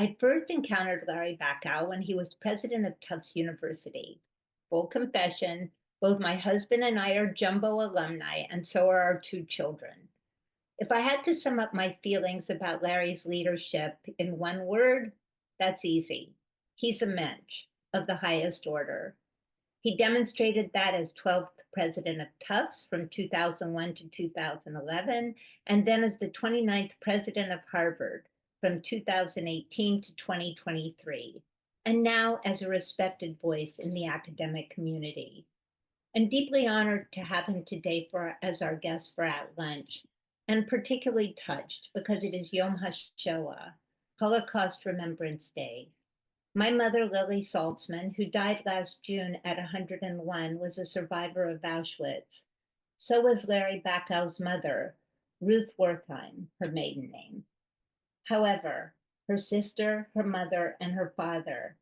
I first encountered Larry Bacow when he was president of Tufts University. Full confession, both my husband and I are Jumbo alumni, and so are our two children. If I had to sum up my feelings about Larry's leadership in one word, that's easy. He's a mensch of the highest order. He demonstrated that as 12th president of Tufts from 2001 to 2011, and then as the 29th president of Harvard from 2018 to 2023, and now as a respected voice in the academic community. I'm deeply honored to have him today as our guest for At Lunch, and particularly touched because it is Yom HaShoah, Holocaust Remembrance Day. My mother, Lily Saltzman, who died last June at 101, was a survivor of Auschwitz. So was Larry Bacow's mother, Ruth Wertheim, her maiden name. However, her sister, her mother, and her father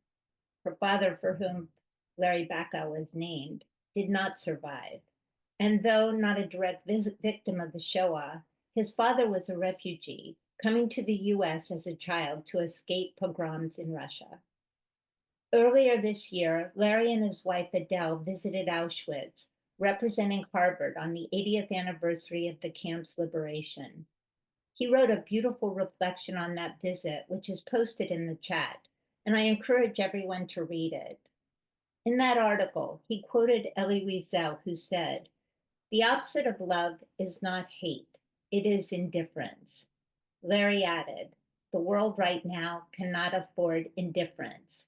for whom Larry Bacow was named, did not survive. And though not a direct victim of the Shoah, his father was a refugee coming to the US as a child to escape pogroms in Russia. Earlier this year, Larry and his wife Adele visited Auschwitz, representing Harvard on the 80th anniversary of the camp's liberation. He wrote a beautiful reflection on that visit, which is posted in the chat, and I encourage everyone to read it. In that article, he quoted Elie Wiesel, who said, "The opposite of love is not hate, it is indifference." Larry added, "The world right now cannot afford indifference."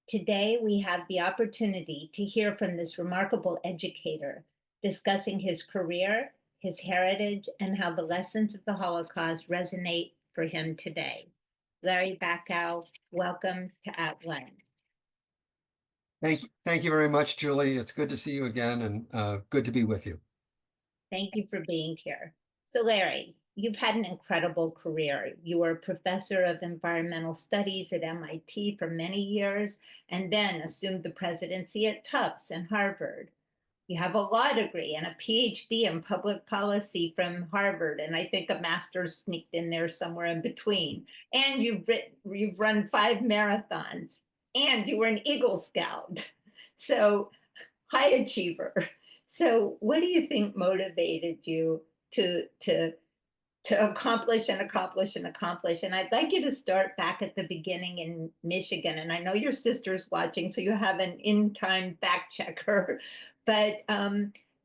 Today, we have the opportunity to hear from this remarkable educator discussing his career, his heritage, and how the lessons of the Holocaust resonate for him today. Larry Bacow, welcome to At Lunch. Thank you very much, Julie. It's good to see you again and good to be with you. Thank you for being here. So Larry, you've had an incredible career. You were a professor of environmental studies at MIT for many years, and then assumed the presidency at Tufts and Harvard. You have a law degree and a Ph.D. in public policy from Harvard, and I think a master's sneaked in there somewhere in between. And you've run 5 marathons, and you were an Eagle Scout. So high achiever. So what do you think motivated you to accomplish and accomplish and accomplish? And I'd like you to start back at the beginning in Michigan. And I know your sister's watching, so you have an in-time fact checker. But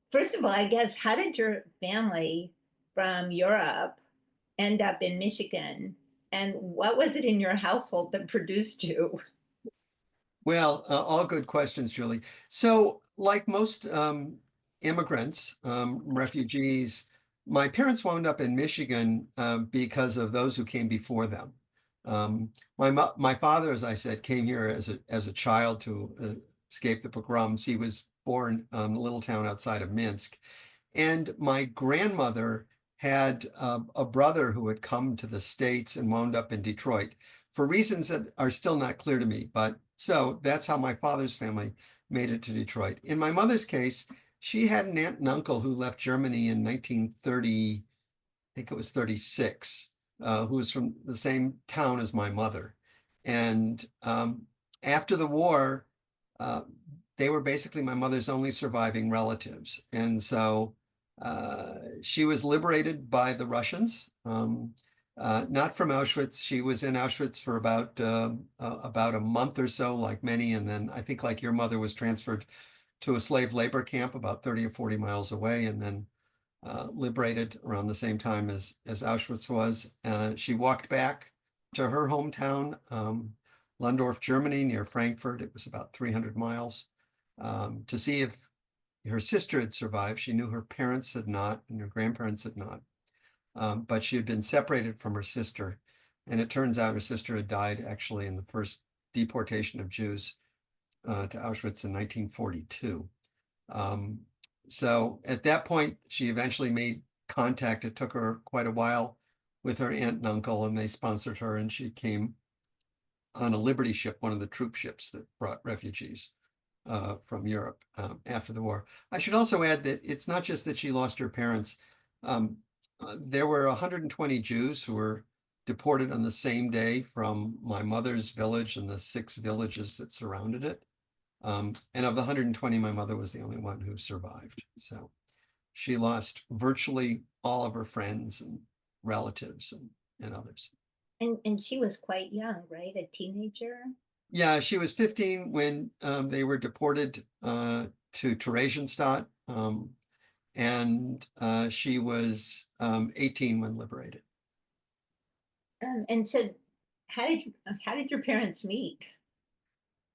first of all, I guess, how did your family from Europe end up in Michigan? And what was it in your household that produced you? Well, all good questions, Julie. So like most immigrants, refugees, my parents wound up in Michigan because of those who came before them. My father, as I said, came here as a child to escape the pogroms. He was born in a little town outside of Minsk. And my grandmother had a brother who had come to the States and wound up in Detroit for reasons that are still not clear to me. But so that's how my father's family made it to Detroit. In my mother's case, she had an aunt and uncle who left Germany in 1930, I think it was 36, who was from the same town as my mother. And after the war, they were basically my mother's only surviving relatives. And so she was liberated by the Russians, not from Auschwitz. She was in Auschwitz for about a month or so, like many. And then I think, like your mother, was transferred to a slave labor camp about 30 or 40 miles away, and then liberated around the same time as Auschwitz was. She walked back to her hometown, Lundorf, Germany, near Frankfurt. It was about 300 miles, to see if her sister had survived. She knew her parents had not, and her grandparents had not. But she had been separated from her sister. And it turns out her sister had died actually in the first deportation of Jews to Auschwitz in 1942. So at that point, she eventually made contact. It took her quite a while with her aunt and uncle, and they sponsored her, and she came on a Liberty ship, one of the troop ships that brought refugees from Europe after the war. I should also add that it's not just that she lost her parents. There were 120 Jews who were deported on the same day from my mother's village and the 6 villages that surrounded it. And of the 120, my mother was the only one who survived. So she lost virtually all of her friends and relatives and others. And she was quite young, right? A teenager? Yeah, she was 15 when they were deported to Theresienstadt, and she was 18 when liberated. And so how did your parents meet?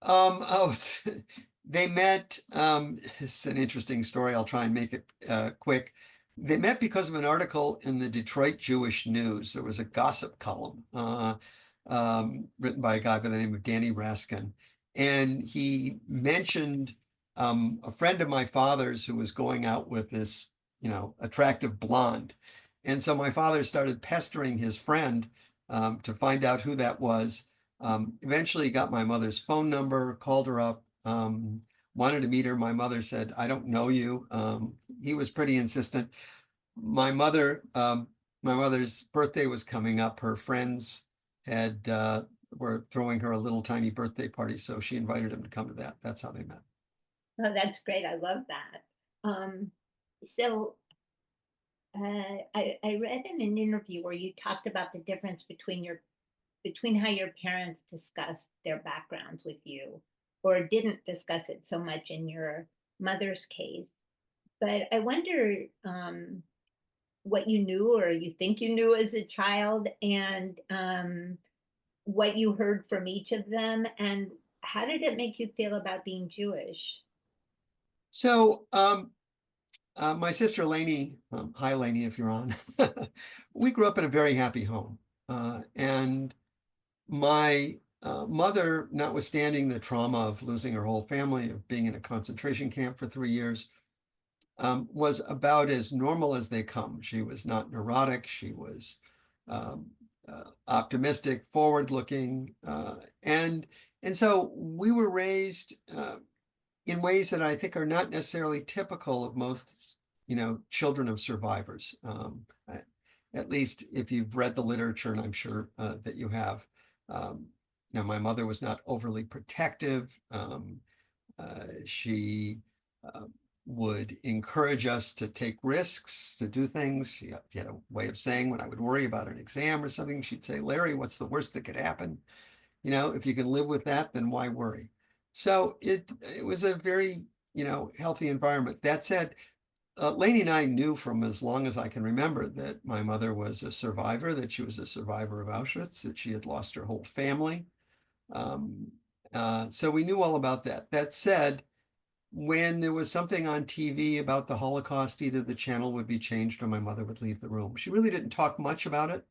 Oh, they met, it's an interesting story. I'll try and make it quick. They met because of an article in the Detroit Jewish News. There was a gossip column written by a guy by the name of Danny Raskin. And he mentioned a friend of my father's who was going out with this, attractive blonde. And so my father started pestering his friend to find out who that was. Eventually got my mother's phone number, called her up, wanted to meet her. My mother said, "I don't know you." He was pretty insistent. My mother's birthday was coming up. Her friends were throwing her a little tiny birthday party, so she invited him to come to that. That's how they met. Oh, that's great. I love that. So I read in an interview where you talked about the difference between how your parents discussed their backgrounds with you, or didn't discuss it so much in your mother's case. But I wonder what you knew or you think you knew as a child, and what you heard from each of them, and how did it make you feel about being Jewish? So my sister Lainey, hi Lainey, if you're on, we grew up in a very happy home. And my mother, notwithstanding the trauma of losing her whole family, of being in a concentration camp for 3 years, was about as normal as they come. She was not neurotic. She was optimistic, forward-looking, and so we were raised in ways that I think are not necessarily typical of most, children of survivors. At least if you've read the literature, and I'm sure that you have. My mother was not overly protective. She would encourage us to take risks, to do things. She had a way of saying, when I would worry about an exam or something, she'd say, "Larry, what's the worst that could happen? If you can live with that, then why worry?" So it was a very, healthy environment. That said, Lainey and I knew from as long as I can remember that my mother was a survivor, that she was a survivor of Auschwitz, that she had lost her whole family. So we knew all about that. That said, when there was something on TV about the Holocaust, either the channel would be changed or my mother would leave the room. She really didn't talk much about it.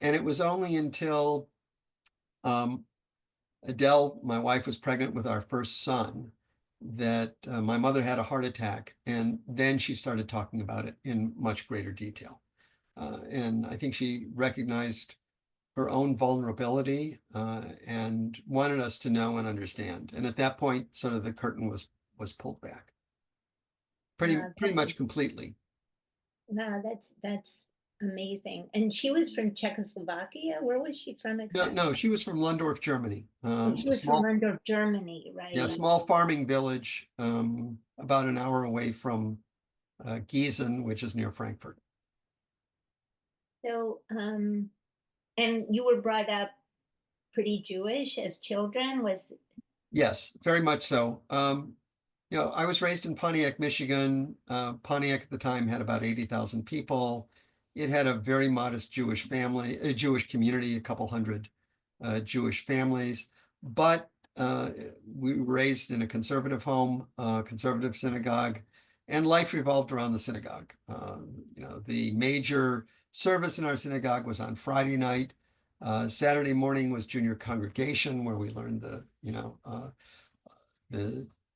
And it was only until Adele, my wife, was pregnant with our first son that my mother had a heart attack. And then she started talking about it in much greater detail. And I think she recognized her own vulnerability and wanted us to know and understand. And at that point, sort of the curtain was pulled back pretty much completely. No, that's amazing. And she was from Czechoslovakia. Where was she from exactly? No, she was from Lundorf, Germany. Oh, she was from Lundorf, Germany, right? Yeah, small farming village, about an hour away from Gießen, which is near Frankfurt. So, and you were brought up pretty Jewish as children, Yes, very much so. I was raised in Pontiac, Michigan. Pontiac at the time had about 80,000 people. It had a very modest Jewish community, a couple hundred Jewish families. But we were raised in a conservative home, conservative synagogue, and life revolved around the synagogue. The major service in our synagogue was on Friday night. Saturday morning was junior congregation, where we learned the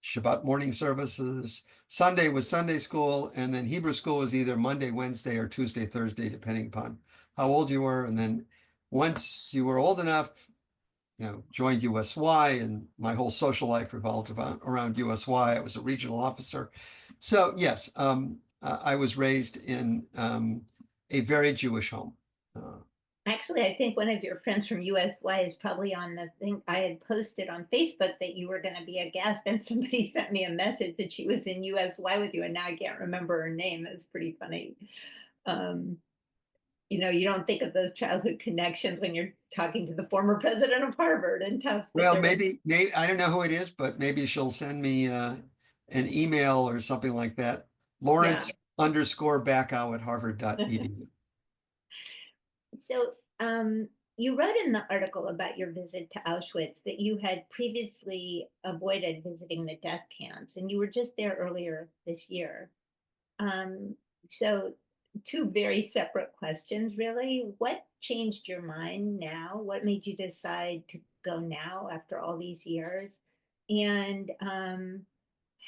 Shabbat morning services. Sunday was Sunday school, and then Hebrew school was either Monday, Wednesday, or Tuesday, Thursday, depending upon how old you were. And then once you were old enough, joined USY, and my whole social life revolved around USY. I was a regional officer. So yes, I was raised in a very Jewish home. Actually, I think one of your friends from USY is probably on the thing I had posted on Facebook that you were going to be a guest, and somebody sent me a message that she was in USY with you, and now I can't remember her name. That's pretty funny. Um, you don't think of those childhood connections when you're talking to the former president of Harvard and Tufts, but Well, there was, maybe I don't know who it is, but maybe she'll send me an email or something like that. yeah. Lawrence_Bacow at harvard.edu. So, you wrote in the article about your visit to Auschwitz that you had previously avoided visiting the death camps, and you were just there earlier this year. Um, so, two very separate questions, really. What changed your mind now? What made you decide to go now after all these years? And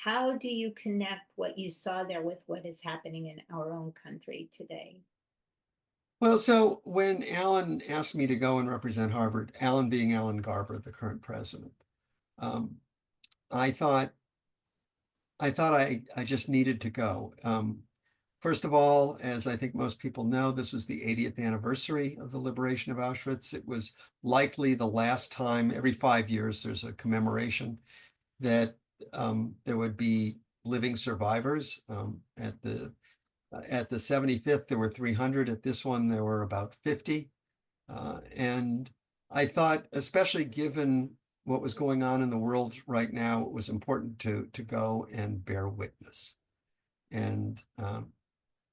how do you connect what you saw there with what is happening in our own country today? Well, so when Alan asked me to go and represent Harvard, Alan being Alan Garber, the current president, um, I thought I just needed to go. First of all, as I think most people know, this was the 80th anniversary of the liberation of Auschwitz. It was likely the last time, every 5 years, there's a commemoration that there would be living survivors. At the 75th, there were 300. At this one, there were about 50. And I thought, especially given what was going on in the world right now, it was important to go and bear witness. And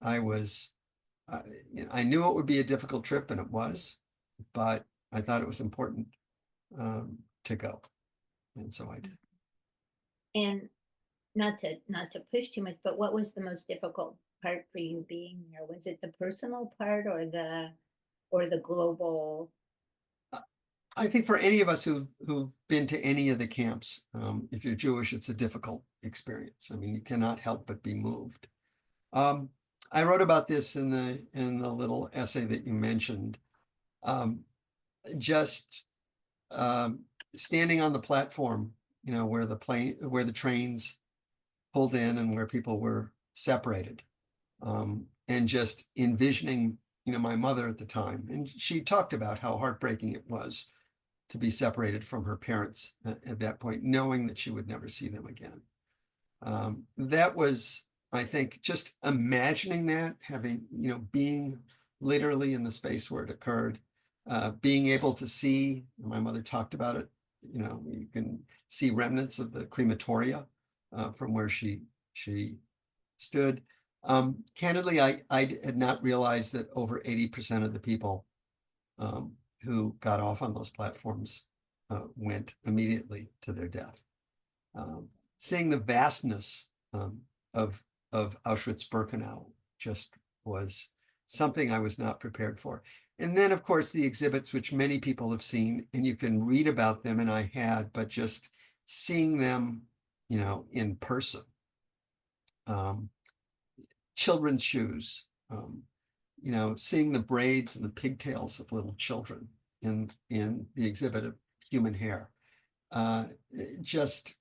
I was, I knew it would be a difficult trip, and it was, but I thought it was important to go, and so I did. And not to push too much, but what was the most difficult part for you being there? Was it the personal part or the global? I think for any of us who've been to any of the camps, if you're Jewish, it's a difficult experience. I mean, you cannot help but be moved. I wrote about this in the little essay that you mentioned. Just standing on the platform, where the trains pulled in and where people were separated, and just envisioning, my mother at the time, and she talked about how heartbreaking it was to be separated from her parents at that point, knowing that she would never see them again. That was, I think, just imagining that, having, being literally in the space where it occurred, being able to see, my mother talked about it, you can see remnants of the crematoria from where she stood. Candidly, I had not realized that over 80% of the people who got off on those platforms went immediately to their death. Seeing the vastness of Auschwitz-Birkenau just was something I was not prepared for. And then, of course, the exhibits, which many people have seen, and you can read about them, and I had, but just seeing them, in person. Children's shoes, seeing the braids and the pigtails of little children in the exhibit of human hair. Just,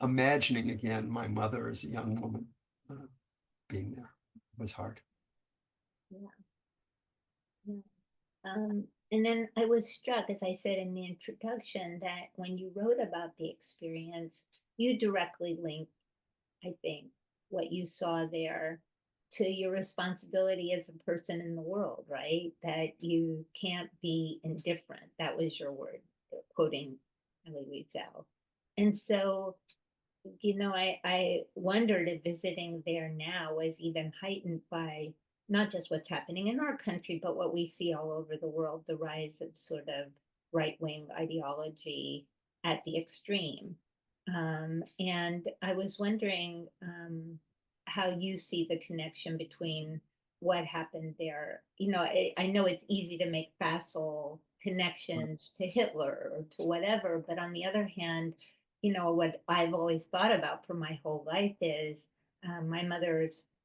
imagining again my mother as a young woman being there was hard. Yeah. Yeah. And then I was struck, as I said in the introduction, that when you wrote about the experience, you directly linked, I think, what you saw there to your responsibility as a person in the world, right? That you can't be indifferent. That was your word, quoting Elie Wiesel. And so, I wondered if visiting there now was even heightened by not just what's happening in our country, but what we see all over the world, the rise of sort of right-wing ideology at the extreme. And I was wondering how you see the connection between what happened there. I know it's easy to make facile connections to Hitler or to whatever, but on the other hand, what I've always thought about for my whole life is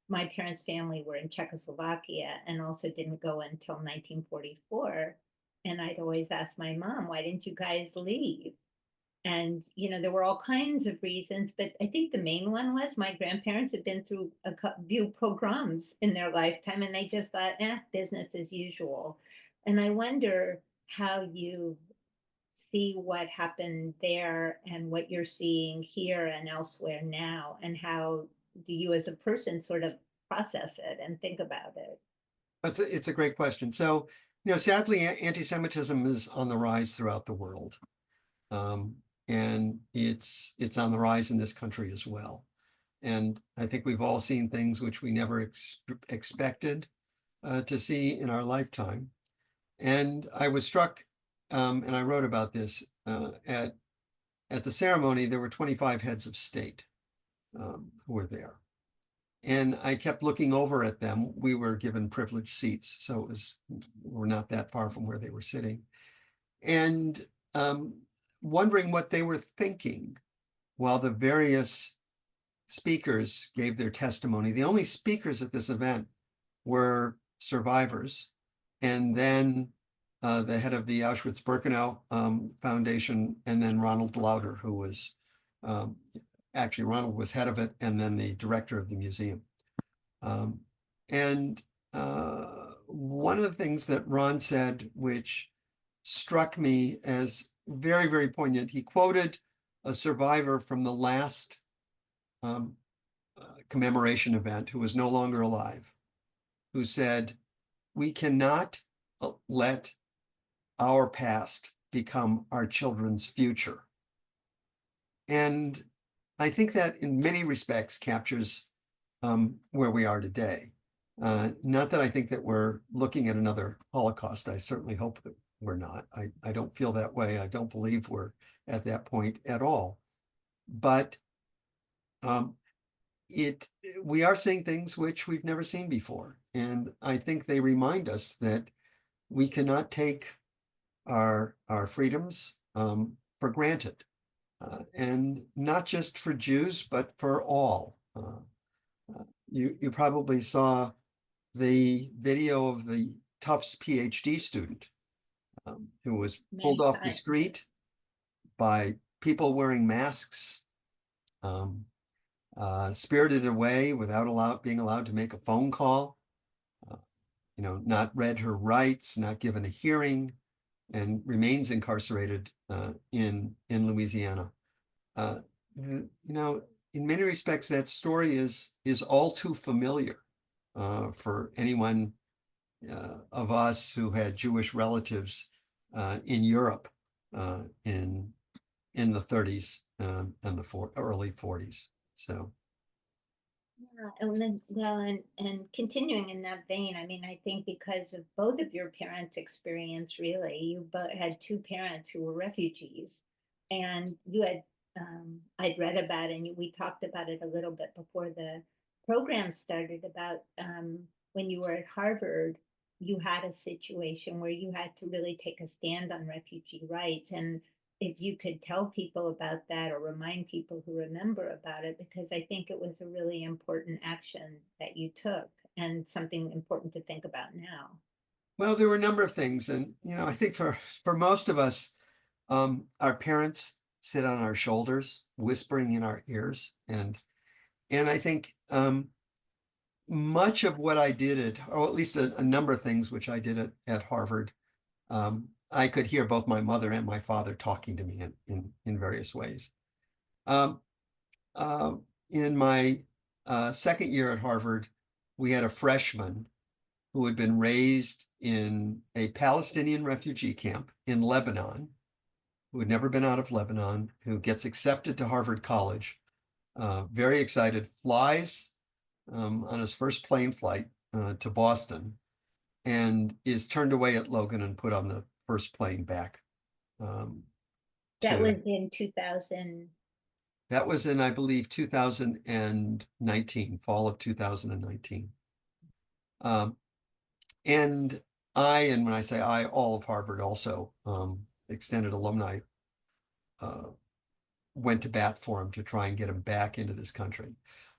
my parents' family were in Czechoslovakia and also didn't go until 1944. And I'd always ask my mom, why didn't you guys leave? And, there were all kinds of reasons, but I think the main one was my grandparents had been through a few pogroms in their lifetime, and they just thought, business as usual. And I wonder how you see what happened there and what you're seeing here and elsewhere now, and how do you as a person sort of process it and think about it? It's a great question. So, sadly, anti-Semitism is on the rise throughout the world. And it's on the rise in this country as well. And I think we've all seen things which we never expected to see in our lifetime. And I was struck, and I wrote about this at the ceremony. There were 25 heads of state who were there. And I kept looking over at them. We were given privileged seats, so we're not that far from where they were sitting. And wondering what they were thinking while the various speakers gave their testimony. The only speakers at this event were survivors, and then the head of the Auschwitz-Birkenau Foundation, and then Ronald Lauder, who was actually, Ronald was head of it, and then the director of the museum. And one of the things that Ron said, which struck me as very, very poignant, he quoted a survivor from the last commemoration event who was no longer alive, who said, "We cannot let our past become our children's future." And I think that in many respects captures where we are today. Not that I think that we're looking at another Holocaust. I certainly hope that we're not. I don't feel that way. I don't believe we're at that point at all. But we are seeing things which we've never seen before. And I think they remind us that we cannot take our freedoms for granted. And not just for Jews, but for all. You probably saw the video of the Tufts Ph.D. student who was pulled off the street by people wearing masks, spirited away without being allowed to make a phone call, not read her rights, not given a hearing, and remains incarcerated in Louisiana. In many respects, that story is all too familiar for anyone of us who had Jewish relatives in Europe in the 30s and the early 40s. So. Yeah, and continuing in that vein, I mean, I think because of both of your parents' experience, really, you both had two parents who were refugees, and you had, I'd read about it, and we talked about it a little bit before the program started about when you were at Harvard, you had a situation where you had to really take a stand on refugee rights. And if you could tell people about that or remind people who remember about it, because I think it was a really important action that you took and something important to think about now. Well, there were a number of things. And, I think for most of us, our parents sit on our shoulders, whispering in our ears. And I think much of what I did or at least a number of things which I did at Harvard, I could hear both my mother and my father talking to me in various ways. In my second year at Harvard, we had a freshman who had been raised in a Palestinian refugee camp in Lebanon, who had never been out of Lebanon, who gets accepted to Harvard College, very excited, flies on his first plane flight to Boston, and is turned away at Logan and put on the first plane back. That was in 2000. That was in, I believe, 2019, fall of 2019. And when I say I, all of Harvard also, extended alumni, went to bat for him to try and get him back into this country.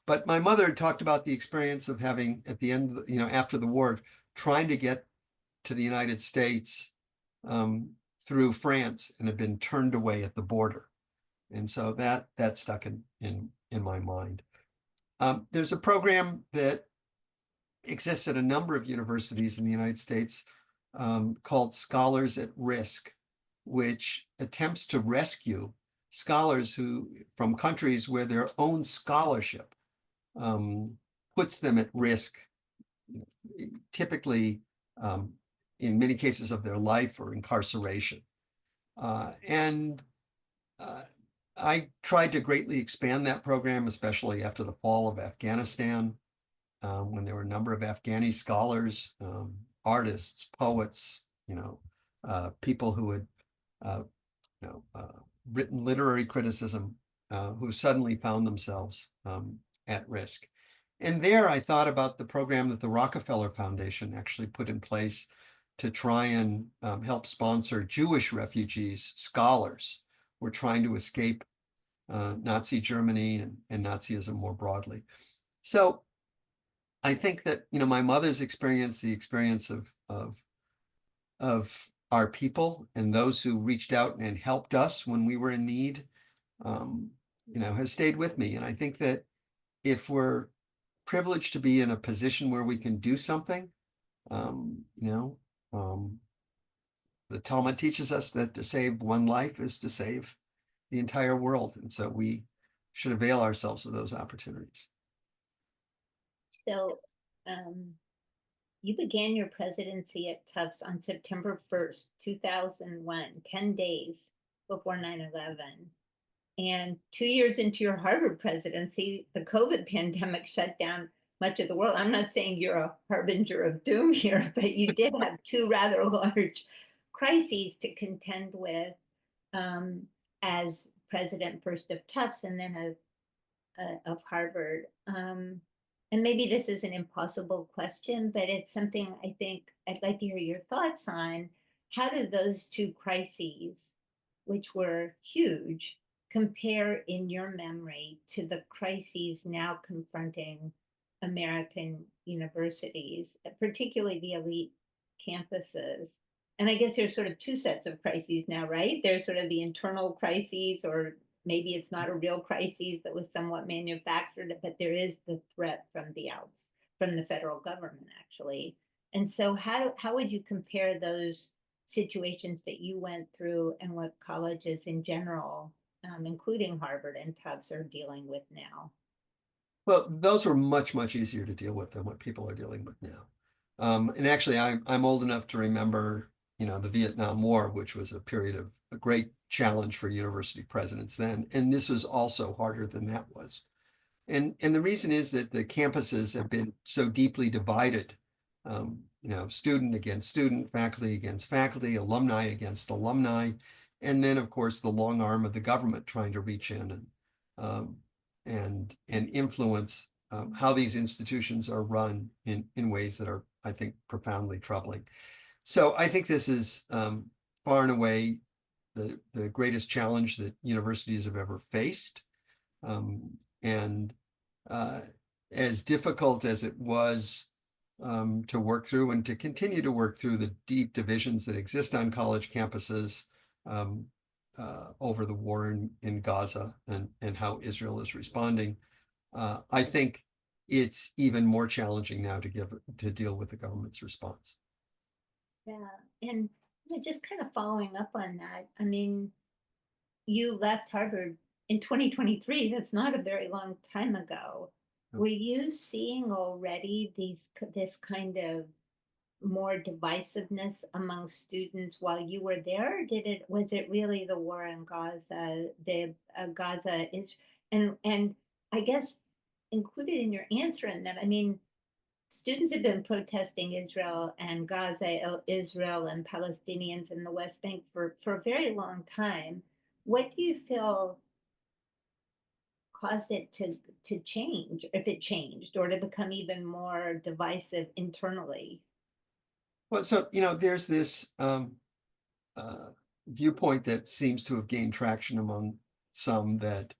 But my mother talked about the experience of having, at the end, after the war, trying to get to the United States through France and had been turned away at the border. And so that stuck in my mind. There's a program that exists at a number of universities in the United States called Scholars at Risk, which attempts to rescue scholars who from countries where their own scholarship puts them at risk, typically in many cases of their life or incarceration. And I tried to greatly expand that program, especially after the fall of Afghanistan, when there were a number of Afghani scholars, artists, poets, people who had, written literary criticism, who suddenly found themselves at risk. And there I thought about the program that the Rockefeller Foundation actually put in place to try and help sponsor Jewish refugees, scholars who were trying to escape Nazi Germany and Nazism more broadly. So I think that, my mother's experience, the experience of our people and those who reached out and helped us when we were in need, has stayed with me. And I think that if we're privileged to be in a position where we can do something, the Talmud teaches us that to save one life is to save the entire world. And so we should avail ourselves of those opportunities. So you began your presidency at Tufts on September 1st, 2001, 10 days before 9/11. And 2 years into your Harvard presidency, the COVID pandemic shut down much of the world. I'm not saying you're a harbinger of doom here, but you did have two rather large crises to contend with as president first of Tufts and then of Harvard. And maybe this is an impossible question, but it's something I think I'd like to hear your thoughts on. How do those two crises, which were huge, compare in your memory to the crises now confronting American universities, particularly the elite campuses? And I guess there's sort of two sets of crises now, right? There's sort of the internal crises, or maybe it's not a real crisis that was somewhat manufactured, but there is the threat from from the federal government, actually. And so how would you compare those situations that you went through and what colleges in general, including Harvard and Tufts, are dealing with now? Well, those were much, much easier to deal with than what people are dealing with now. And actually, I'm old enough to remember, the Vietnam War, which was a period of a great challenge for university presidents then. And this was also harder than that was. And the reason is that the campuses have been so deeply divided, student against student, faculty against faculty, alumni against alumni, and then, of course, the long arm of the government trying to reach in and influence how these institutions are run in ways that are, I think, profoundly troubling. So I think this is far and away the greatest challenge that universities have ever faced. And as difficult as it was to work through and to continue to work through the deep divisions that exist on college campuses over the war in Gaza and how Israel is responding, I think it's even more challenging now to deal with the government's response. Yeah, and just kind of following up on that, I mean, you left Harvard in 2023. That's not a very long time ago. No. Were you seeing already this kind of more divisiveness among students while you were there? Or was it really the war in Gaza, the Gaza is, and I guess included in your answer in that, I mean, students have been protesting Israel and Gaza, Israel and Palestinians in the West Bank for a very long time. What do you feel caused it to change, if it changed, or to become even more divisive internally? Well, so, there's this viewpoint that seems to have gained traction among some that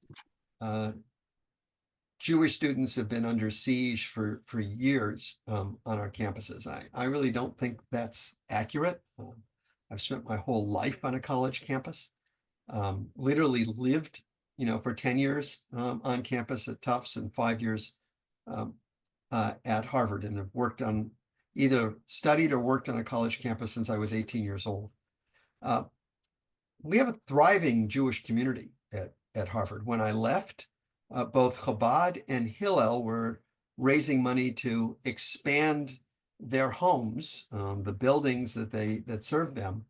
Jewish students have been under siege for years on our campuses. I really don't think that's accurate. I've spent my whole life on a college campus, literally lived for 10 years on campus at Tufts and 5 years at Harvard, and have worked on, either studied or worked on a college campus since I was 18 years old. We have a thriving Jewish community at Harvard. When I left, both Chabad and Hillel were raising money to expand their homes, the buildings that serve them,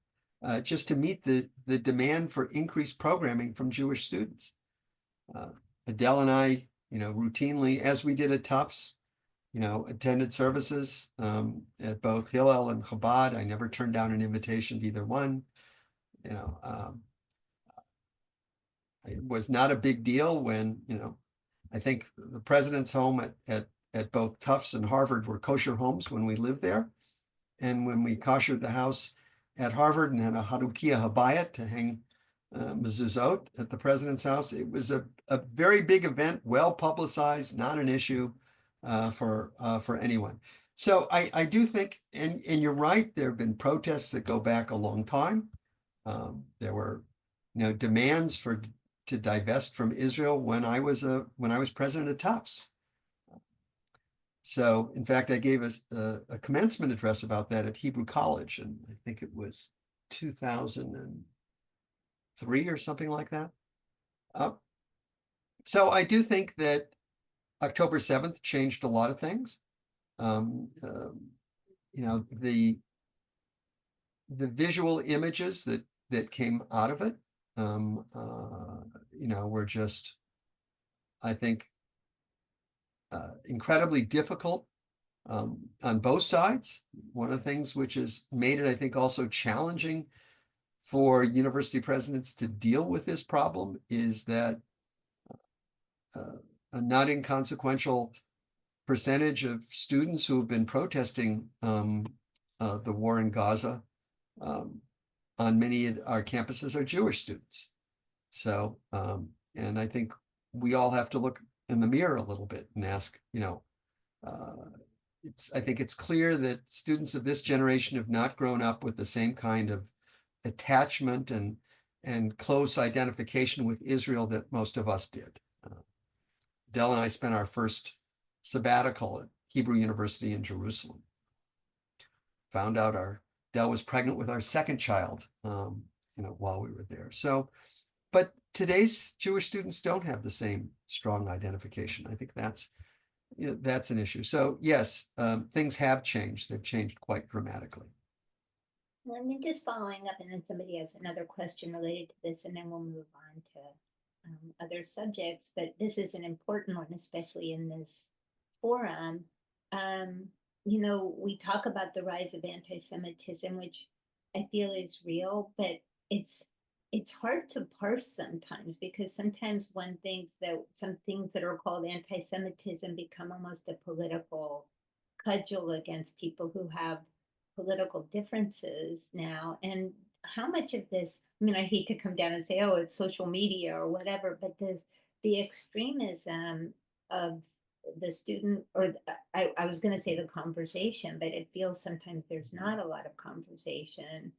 just to meet the demand for increased programming from Jewish students. Adele and I, routinely, as we did at Tufts, attended services at both Hillel and Chabad. I never turned down an invitation to either one. It was not a big deal when, I think the president's home at both Tufts and Harvard were kosher homes when we lived there. And when we koshered the house at Harvard and had a Hanukkah Habayit to hang mezuzot at the president's house, it was a very big event, well publicized, not an issue for anyone. So I do think, and you're right, there have been protests that go back a long time. There were, demands to divest from Israel when I was president of Tufts. So, in fact, I gave a commencement address about that at Hebrew College, and I think it was 2003 or something like that. So I do think that October 7th changed a lot of things. The visual images that came out of it, were just, I think, incredibly difficult on both sides. One of the things which has made it, I think, also challenging for university presidents to deal with this problem is that a not inconsequential percentage of students who have been protesting the war in Gaza on many of our campuses are Jewish students. So, and I think we all have to look in the mirror a little bit and ask, I think it's clear that students of this generation have not grown up with the same kind of attachment and close identification with Israel that most of us did. Dell and I spent our first sabbatical at Hebrew University in Jerusalem. Found out Dell was pregnant with our second child, while we were there. So, but today's Jewish students don't have the same strong identification. I think that's an issue. So yes, things have changed. They've changed quite dramatically. I mean, just following up, and then somebody has another question related to this, and then we'll move on to other subjects. But this is an important one, especially in this forum. We talk about the rise of anti-Semitism, which I feel is real, but it's hard to parse sometimes, because sometimes some things that are called anti-Semitism become almost a political cudgel against people who have political differences now. And how much of this, I hate to come down and say, oh, it's social media or whatever, but the extremism of the student, or I was going to say the conversation, but it feels sometimes there's not a lot of conversation.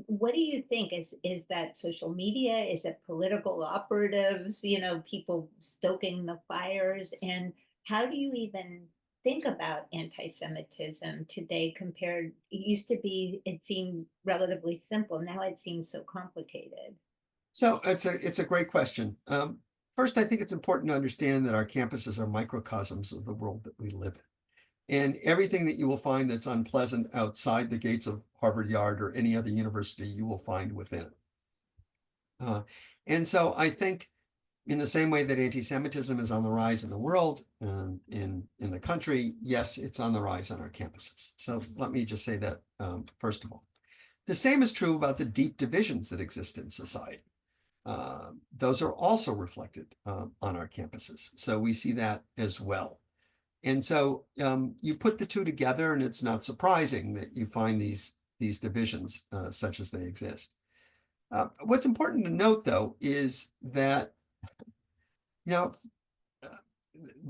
What do you think? Is that social media? Is it political operatives, people stoking the fires? And how do you even think about anti-Semitism today it used to be, it seemed relatively simple. Now it seems so complicated. So it's a great question. First, I think it's important to understand that our campuses are microcosms of the world that we live in. And everything that you will find that's unpleasant outside the gates of Harvard Yard or any other university, you will find within it. And so I think in the same way that anti-Semitism is on the rise in the world, in the country, yes, it's on the rise on our campuses. So let me just say that first of all. The same is true about the deep divisions that exist in society. Those are also reflected on our campuses. So we see that as well. And so you put the two together, and it's not surprising that you find these divisions such as they exist. What's important to note, though, is that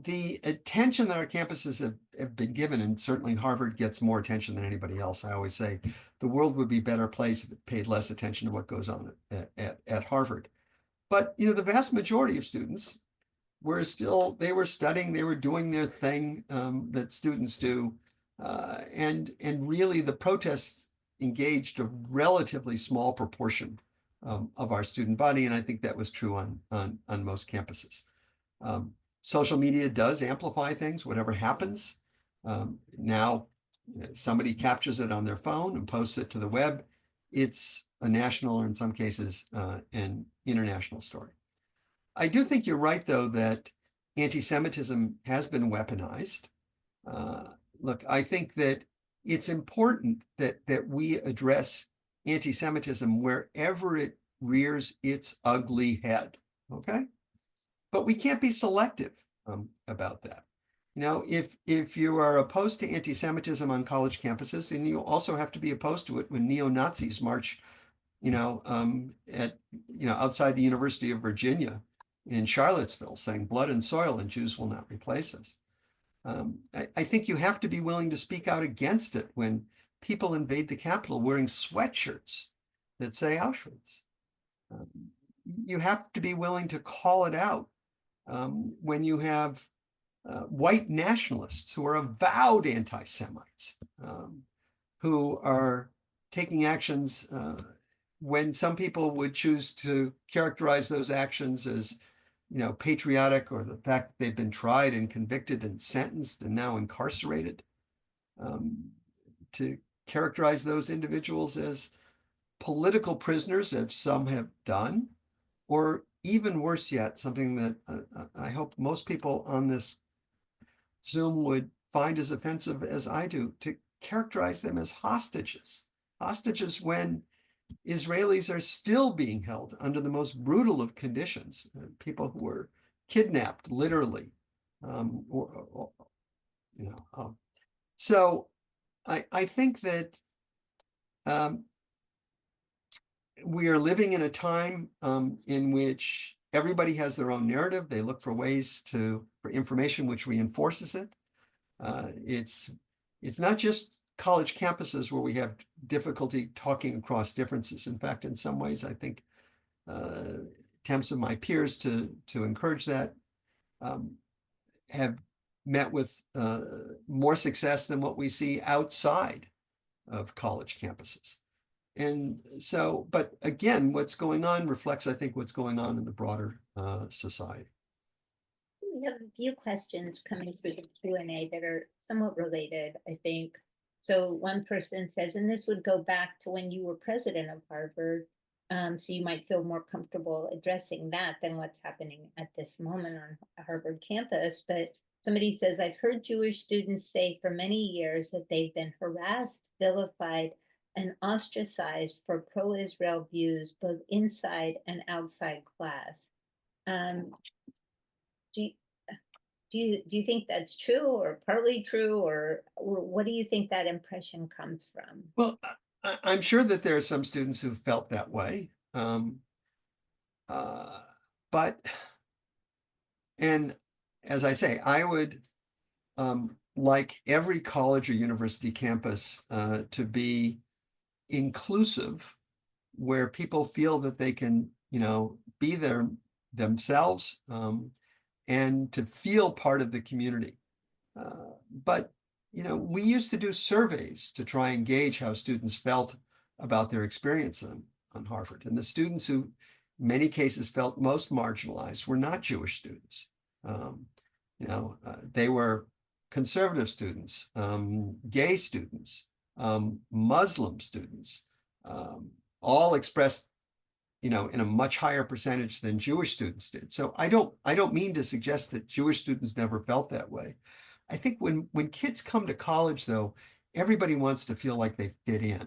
the attention that our campuses have been given, and certainly Harvard gets more attention than anybody else. I always say the world would be a better place if it paid less attention to what goes on at Harvard. But, you know, the vast majority of students were still, they were studying, they were doing their thing that students do. And really the protests engaged a relatively small proportion of our student body. And I think that was true on most campuses. Social media does amplify things, whatever happens. Now, somebody captures it on their phone and posts it to the web. It's a national, or in some cases, an international story. I do think you're right, though, that anti-Semitism has been weaponized. Look, I think that it's important that we address anti-Semitism wherever it rears its ugly head, okay? But we can't be selective about that. You know, if you are opposed to anti-Semitism on college campuses, then you also have to be opposed to it when neo-Nazis march, outside the University of Virginia in Charlottesville, saying blood and soil and Jews will not replace us. I think you have to be willing to speak out against it when people invade the Capitol wearing sweatshirts that say Auschwitz. You have to be willing to call it out when you have white nationalists who are avowed anti-Semites, who are taking actions when some people would choose to characterize those actions as, patriotic, or the fact that they've been tried and convicted and sentenced and now incarcerated, to characterize those individuals as political prisoners, as some have done, or even worse yet, something that I hope most people on this Zoom would find as offensive as I do, to characterize them as hostages. Hostages when Israelis are still being held under the most brutal of conditions, people who were kidnapped, literally, So I think that we are living in a time in which everybody has their own narrative. They look for ways for information which reinforces it. It's not just college campuses where we have difficulty talking across differences. In fact, in some ways, I think attempts of my peers to encourage that have met with more success than what we see outside of college campuses. And so, but again, what's going on reflects, I think, what's going on in the broader society. We have a few questions coming through the Q&A that are somewhat related, I think. So one person says, and this would go back to when you were president of Harvard, so you might feel more comfortable addressing that than what's happening at this moment on Harvard campus. But somebody says, I've heard Jewish students say for many years that they've been harassed, vilified, and ostracized for pro-Israel views, both inside and outside class. Do you think that's true, or partly true, or what do you think that impression comes from? Well, I'm sure that there are some students who felt that way. But, and as I say, I would like every college or university campus to be inclusive, where people feel that they can, be themselves and to feel part of the community. But, we used to do surveys to try and gauge how students felt about their experience on Harvard. And the students who, in many cases, felt most marginalized were not Jewish students. They were conservative students, gay students, Muslim students, all expressed, in a much higher percentage than Jewish students did. So I don't mean to suggest that Jewish students never felt that way. I think when kids come to college, though, everybody wants to feel like they fit in,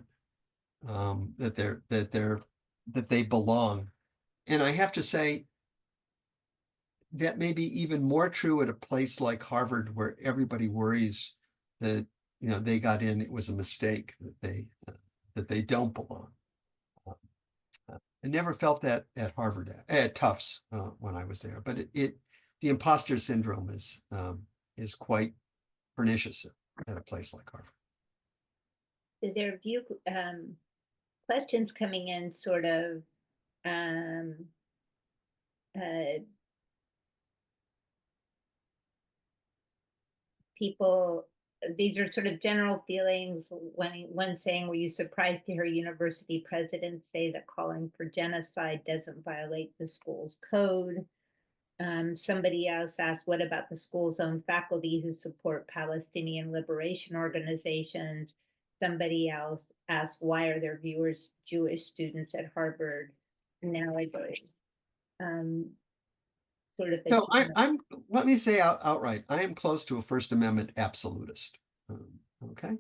that they belong. And I have to say that may be even more true at a place like Harvard, where everybody worries that, they got in, it was a mistake, that they don't belong. I never felt that at Harvard, at Tufts when I was there, but the imposter syndrome is quite pernicious at a place like Harvard. There are a few questions coming in, sort of people, these are sort of general feelings. When saying, were you surprised to hear university presidents say that calling for genocide doesn't violate the school's code? Somebody else asked, what about the school's own faculty who support Palestinian liberation organizations? Somebody else asked, why are there viewers Jewish students at Harvard nowadays? Sort of So I'm, let me say outright, I am close to a First Amendment absolutist. Okay.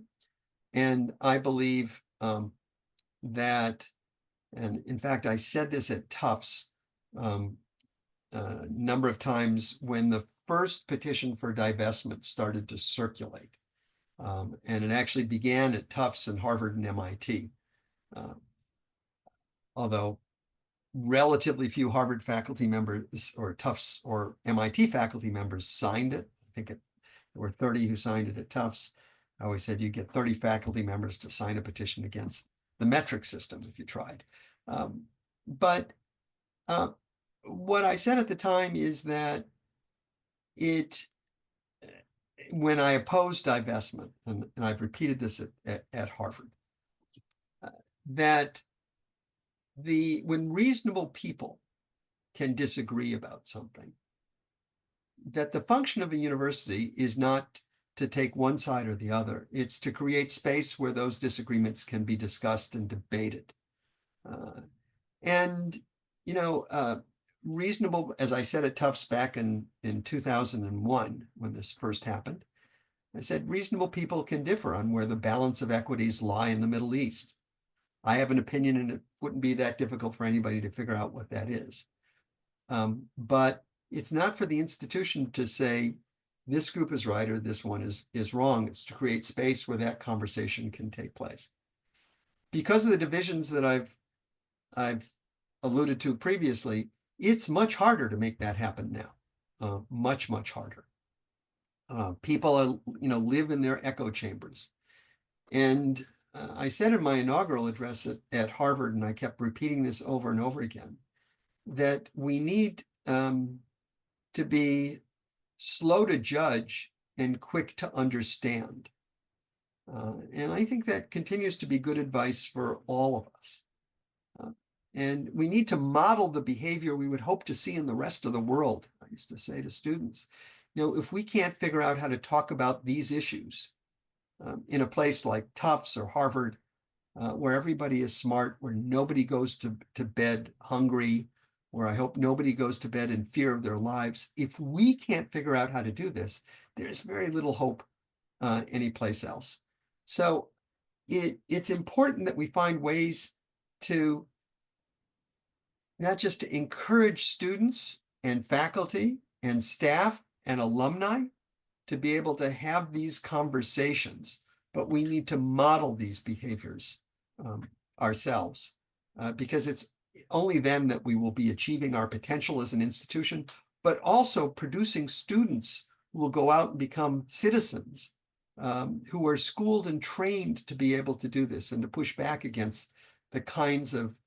And I believe that, and in fact, I said this at Tufts a number of times when the first petition for divestment started to circulate. And it actually began at Tufts and Harvard and MIT. Although relatively few Harvard faculty members or Tufts or MIT faculty members signed it. I think there were 30 who signed it at Tufts. I always said you get 30 faculty members to sign a petition against the metric system if you tried. But what I said at the time is that when I opposed divestment, and I've repeated this at Harvard, that when reasonable people can disagree about something, that the function of a university is not to take one side or the other. It's to create space where those disagreements can be discussed and debated. And, you know, reasonable, as I said at Tufts back in 2001, when this first happened, I said, reasonable people can differ on where the balance of equities lie in the Middle East. I have an opinion, and it wouldn't be that difficult for anybody to figure out what that is. But it's not for the institution to say this group is right or this one is wrong. It's to create space where that conversation can take place. Because of the divisions that I've alluded to previously, it's much harder to make that happen now. Much, much harder. People are, live in their echo chambers. And I said in my inaugural address at Harvard, and I kept repeating this over and over again, that we need to be slow to judge and quick to understand. And I think that continues to be good advice for all of us. And we need to model the behavior we would hope to see in the rest of the world. I used to say to students, if we can't figure out how to talk about these issues in a place like Tufts or Harvard, where everybody is smart, where nobody goes to bed hungry, where I hope nobody goes to bed in fear of their lives. If we can't figure out how to do this, there's very little hope anyplace else. So it's important that we find ways to not just to encourage students and faculty and staff and alumni to be able to have these conversations, but we need to model these behaviors ourselves, because it's only then that we will be achieving our potential as an institution, but also producing students who will go out and become citizens who are schooled and trained to be able to do this and to push back against the kinds of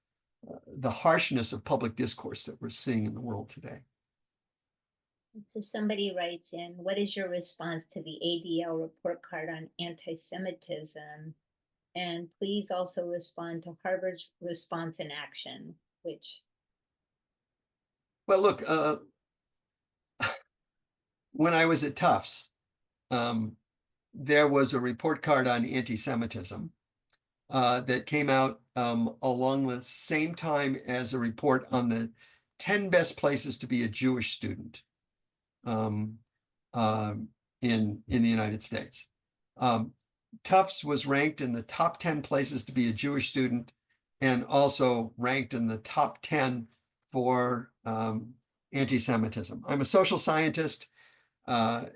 the harshness of public discourse that we're seeing in the world today. So somebody writes in, what is your response to the ADL report card on anti-Semitism? And please also respond to Harvard's response in action, which... Well, look, when I was at Tufts, there was a report card on anti-Semitism that came out along the same time as a report on the 10 best places to be a Jewish student in the United States. Tufts was ranked in the top 10 places to be a Jewish student, and also ranked in the top 10 for anti-Semitism. I'm a social scientist. As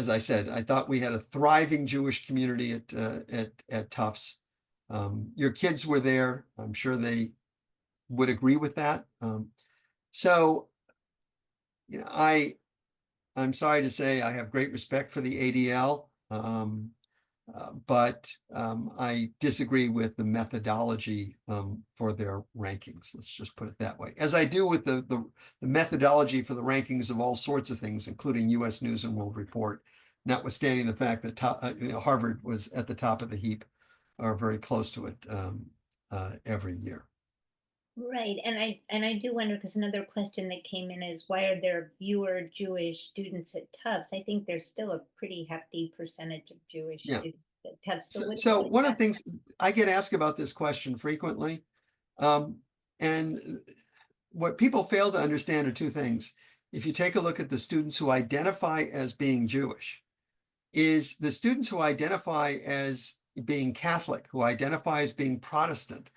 I said, I thought we had a thriving Jewish community at Tufts. Your kids were there. I'm sure they would agree with that. So, I'm sorry to say I have great respect for the ADL. But I disagree with the methodology for their rankings. Let's just put it that way. As I do with the methodology for the rankings of all sorts of things, including U.S. News and World Report, notwithstanding the fact that Harvard was at the top of the heap or very close to it every year. Right, and I do wonder, because another question that came in is, why are there fewer Jewish students at Tufts? I think there's still a pretty hefty percentage of Jewish Yeah. students at Tufts. So one of the things I get asked about this question frequently, and what people fail to understand are two things. If you take a look at the students who identify as being Jewish, is the students who identify as being Catholic, who identify as being Protestant,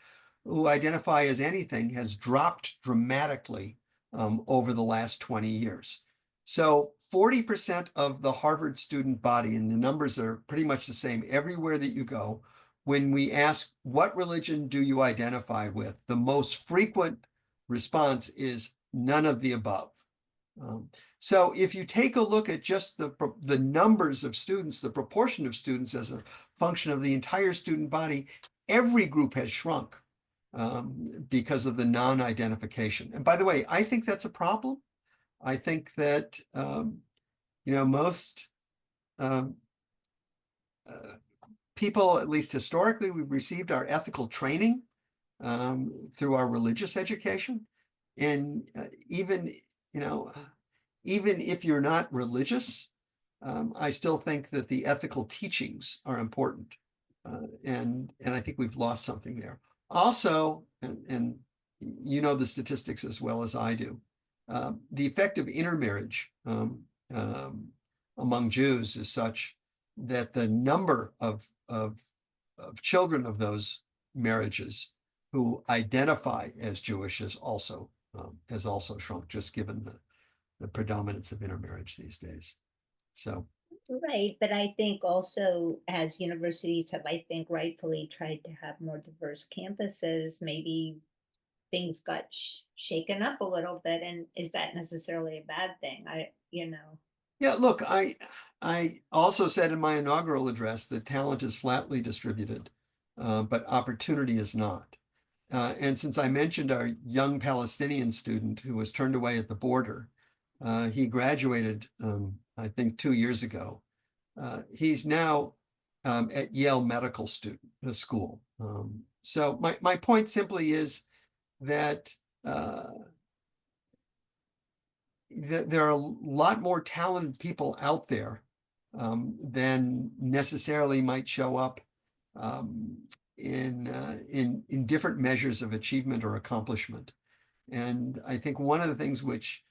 who identify as anything, has dropped dramatically over the last 20 years. So 40% of the Harvard student body, and the numbers are pretty much the same everywhere that you go, when we ask, what religion do you identify with? The most frequent response is none of the above. So if you take a look at just the numbers of students, the proportion of students as a function of the entire student body, every group has shrunk because of the non-identification. And by the way, I think that's a problem. I think that, most people, at least historically, we've received our ethical training through our religious education. And even if you're not religious, I still think that the ethical teachings are important. And I think we've lost something there. Also, and you know the statistics as well as I do, the effect of intermarriage among Jews is such that the number of children of those marriages who identify as Jewish has also shrunk, just given the predominance of intermarriage these days. So. Right, but I think also, as universities have, I think, rightfully tried to have more diverse campuses, maybe things got shaken up a little bit. And is that necessarily a bad thing? Yeah, look, I also said in my inaugural address that talent is flatly distributed, but opportunity is not. And since I mentioned our young Palestinian student who was turned away at the border, he graduated, I think, 2 years ago. He's now at Yale Medical School. So my point simply is that there are a lot more talented people out there than necessarily might show up in different measures of achievement or accomplishment. And I think one of the things which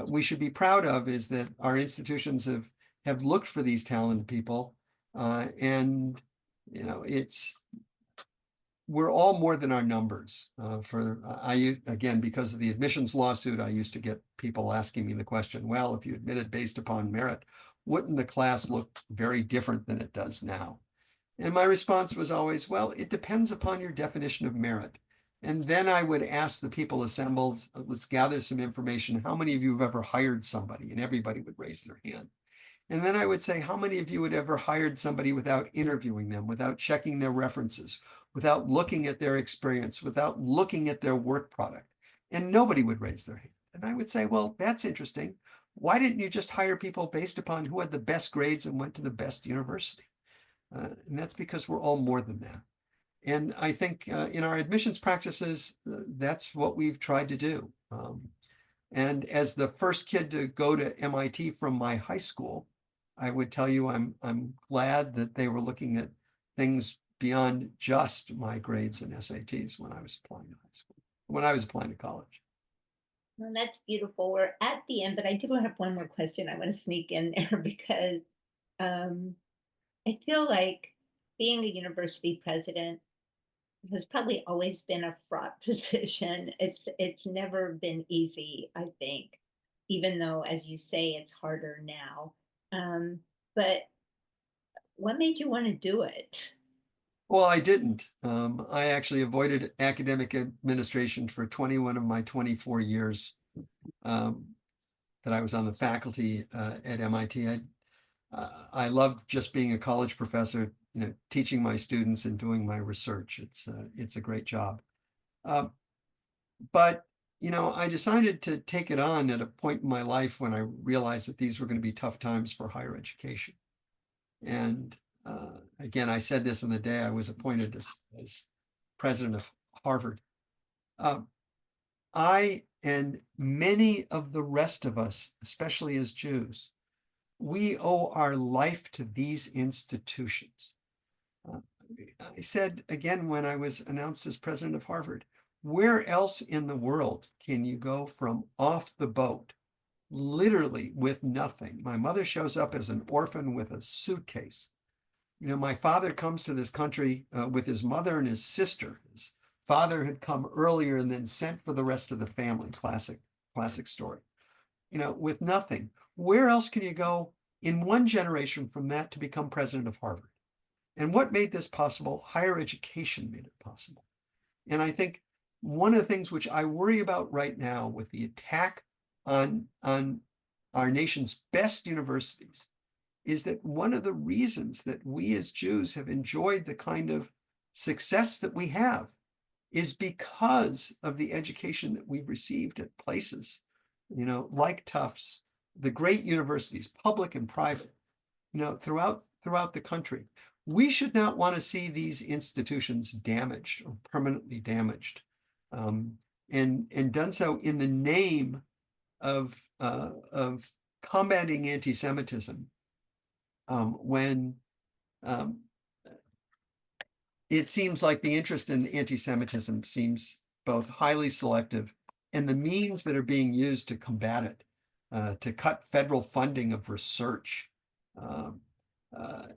we should be proud of is that our institutions have looked for these talented people, and we're all more than our numbers. Again, because of the admissions lawsuit, I used to get people asking me the question, well, if you admitted based upon merit, wouldn't the class look very different than it does now? And my response was always, well, it depends upon your definition of merit. And then I would ask the people assembled, let's gather some information. How many of you have ever hired somebody? And everybody would raise their hand. And then I would say, how many of you had ever hired somebody without interviewing them, without checking their references, without looking at their experience, without looking at their work product? And nobody would raise their hand. And I would say, well, that's interesting. Why didn't you just hire people based upon who had the best grades and went to the best university? And that's because we're all more than that. And I think in our admissions practices, that's what we've tried to do. And as the first kid to go to MIT from my high school, I would tell you I'm glad that they were looking at things beyond just my grades and SATs when I was applying to high school, when I was applying to college. Well, that's beautiful. We're at the end, but I do have one more question I want to sneak in there because I feel like being a university president has probably always been a fraught position. It's never been easy, I think, even though, as you say, it's harder now. But what made you want to do it? Well, I didn't. I actually avoided academic administration for 21 of my 24 years that I was on the faculty at MIT. I loved just being a college professor, teaching my students and doing my research. It's a great job. But I decided to take it on at a point in my life when I realized that these were going to be tough times for higher education. And again, I said this on the day I was appointed as president of Harvard. I and many of the rest of us, especially as Jews, we owe our life to these institutions. I said again when I was announced as president of Harvard, where else in the world can you go from off the boat, literally with nothing? My mother shows up as an orphan with a suitcase. My father comes to this country with his mother and his sister. His father had come earlier and then sent for the rest of the family. Classic story. With nothing. Where else can you go in one generation from that to become president of Harvard? And what made this possible? Higher education made it possible. And I think one of the things which I worry about right now with the attack on our nation's best universities is that one of the reasons that we as Jews have enjoyed the kind of success that we have is because of the education that we've received at places, like Tufts, the great universities, public and private, throughout the country. We should not want to see these institutions damaged or permanently damaged, and done so in the name of combating anti-Semitism, when it seems like the interest in anti-Semitism seems both highly selective, and the means that are being used to combat it, to cut federal funding of research,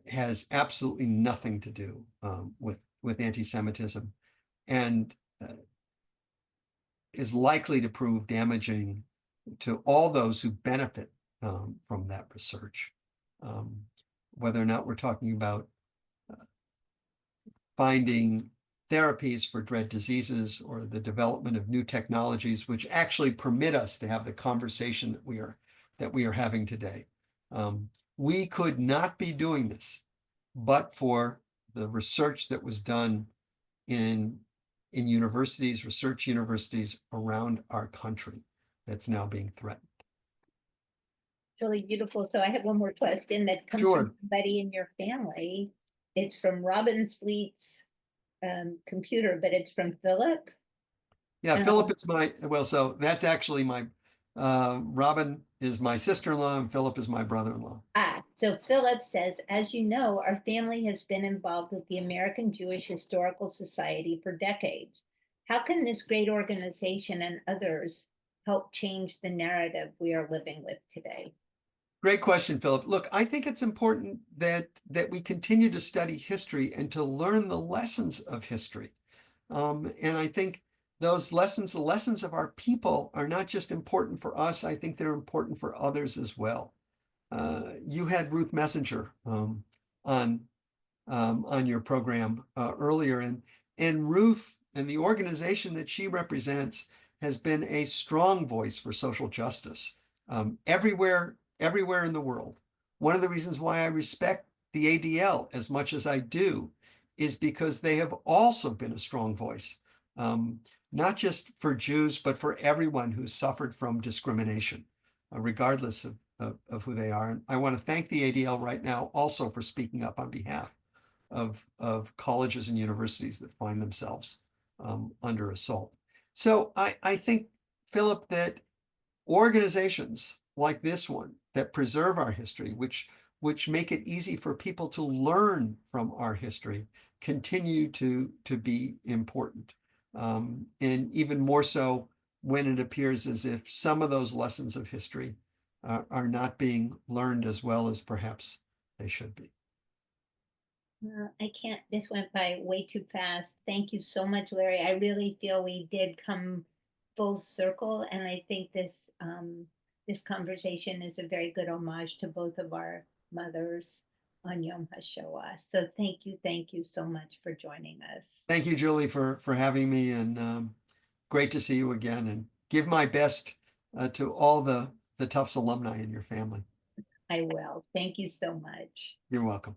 has absolutely nothing to do with anti-Semitism, and is likely to prove damaging to all those who benefit from that research. Whether or not we're talking about finding therapies for dread diseases or the development of new technologies which actually permit us to have the conversation that we are having today. We could not be doing this but for the research that was done in universities, research universities around our country that's now being threatened. Really beautiful. So I have one more question that comes Sure. from somebody in your family. It's from Robin Fleet's computer, but it's from Philip. Yeah, Philip is so that's actually my, Robin is my sister-in-law and Philip is my brother-in-law. So Philip says, as you know, our family has been involved with the American Jewish Historical Society for decades. How can this great organization and others help change the narrative we are living with today? Great question, Philip. Look, I think it's important that we continue to study history and to learn the lessons of history. And I think those lessons, the lessons of our people, are not just important for us. I think they're important for others as well. You had Ruth Messenger on your program earlier, and Ruth and the organization that she represents has been a strong voice for social justice everywhere in the world. One of the reasons why I respect the ADL as much as I do is because they have also been a strong voice, not just for Jews, but for everyone who's suffered from discrimination, regardless of who they are. And I want to thank the ADL right now also for speaking up on behalf of colleges and universities that find themselves under assault. So I think, Philip, that organizations like this one that preserve our history, which make it easy for people to learn from our history, continue to be important. And even more so when it appears as if some of those lessons of history are not being learned as well as perhaps they should be. I can't, this went by way too fast. Thank you so much, Larry. I really feel we did come full circle, and I think this conversation is a very good homage to both of our mothers on Yom HaShoah. So thank you so much for joining us. Thank you, Julie, for having me, and great to see you again, and give my best to all the Tufts alumni in your family. I will. Thank you so much. You're welcome.